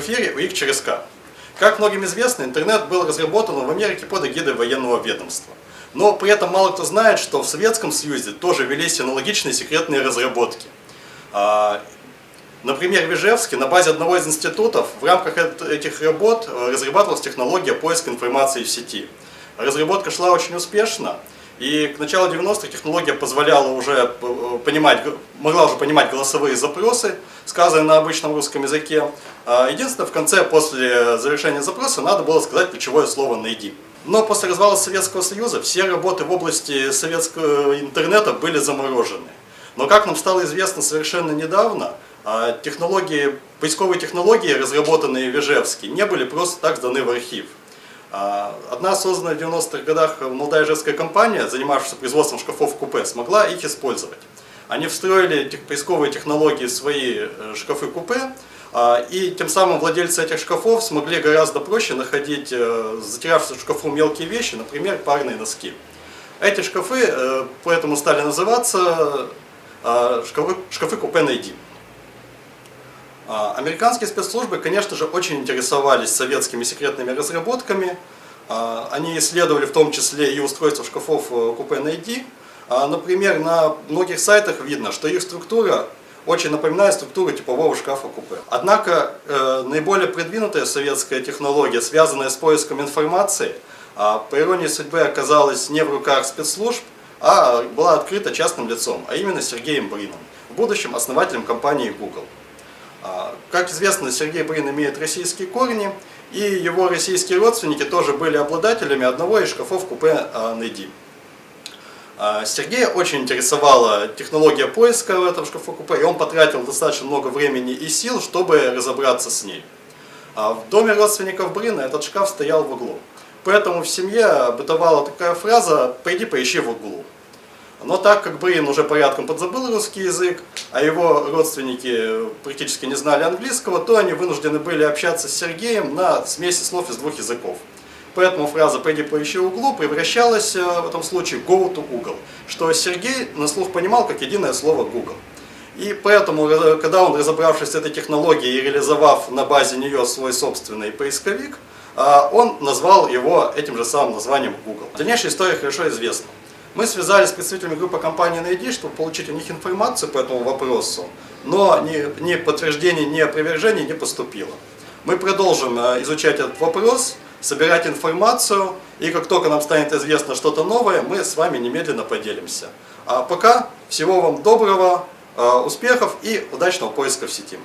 эфире УИК через К. Как многим известно, интернет был разработан в Америке под эгидой военного ведомства. Но при этом мало кто знает, что в Советском Союзе тоже велись аналогичные секретные разработки. Например, в Ижевске на базе одного из институтов в рамках этих работ разрабатывалась технология поиска информации в сети. Разработка шла очень успешно, и к началу 90-х технология позволяла уже могла уже понимать голосовые запросы, сказанные на обычном русском языке. Единственное, в конце, после завершения запроса, надо было сказать ключевое слово «найди». Но после развала Советского Союза все работы в области советского интернета были заморожены. Но, как нам стало известно совершенно недавно, поисковые технологии, разработанные в Ижевске, не были просто так сданы в архив. Одна созданная в 90-х годах молодая ижевская компания, занимавшаяся производством шкафов-купе, смогла их использовать. Они встроили поисковые технологии в свои шкафы-купе, и тем самым владельцы этих шкафов смогли гораздо проще находить затерявшиеся в шкафу мелкие вещи, например, парные носки. Эти шкафы поэтому стали называться шкафы-купе «Найди». Американские спецслужбы, конечно же, очень интересовались советскими секретными разработками. Они исследовали в том числе и устройство шкафов купе «Найди». Например, на многих сайтах видно, что их структура очень напоминает структуру типового шкафа купе. Однако наиболее продвинутая советская технология, связанная с поиском информации, по иронии судьбы оказалась не в руках спецслужб, а была открыта частным лицом, а именно Сергеем Брином, в будущем основателем компании Google. Как известно, Сергей Брин имеет российские корни, и его российские родственники тоже были обладателями одного из шкафов купе «Найди». Сергея очень интересовала технология поиска в этом шкафу купе, и он потратил достаточно много времени и сил, чтобы разобраться с ней. В доме родственников Брина этот шкаф стоял в углу, поэтому в семье бытовала такая фраза «пойди поищи в углу». Но так как Брин уже порядком подзабыл русский язык, а его родственники практически не знали английского, то они вынуждены были общаться с Сергеем на смеси слов из двух языков. Поэтому фраза «пойди поищи в углу» превращалась в этом случае в «go to Google», что Сергей на слух понимал как единое слово «Google». И поэтому, когда он, разобравшись с этой технологией и реализовав на базе нее свой собственный поисковик, он назвал его этим же самым названием Google. Дальнейшая история хорошо известна. Мы связались с представителями группы компании «Найди», чтобы получить у них информацию по этому вопросу, но ни подтверждений, ни опровержений не поступило. Мы продолжим изучать этот вопрос, собирать информацию, и как только нам станет известно что-то новое, мы с вами немедленно поделимся. А пока всего вам доброго, успехов и удачного поиска в сети.